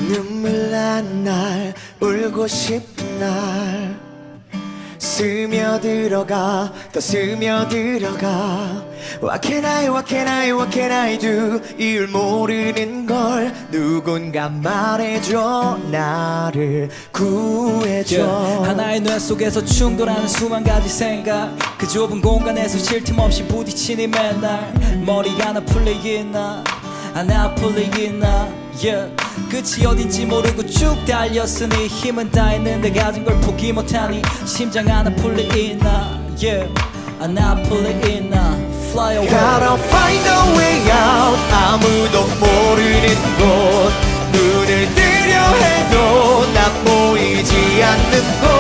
눈물 난 날 울고 싶은 날 스며들어가 더 스며들어가 What can I what can I what can I do 이유를 모르는 걸 누군가 말해줘 나를 구해줘 하나의 뇌 속에서 충돌하는 수만 가지 생각 그 좁은 공간에서 쉴 틈 없이 부딪히니 맨날 머리가 하나 풀리겠나 하나 풀리겠나 yeah. 끝이 어딘지 모르고 쭉 달렸으니 힘은 다했는데 가진 걸 포기 못하니 심장 하나 풀리겠나 yeah. 하나 풀리겠나 Fly away Gotta find a way out 아무도 모르는 곳 눈을 뜨려 해도 난 보이지 않는 곳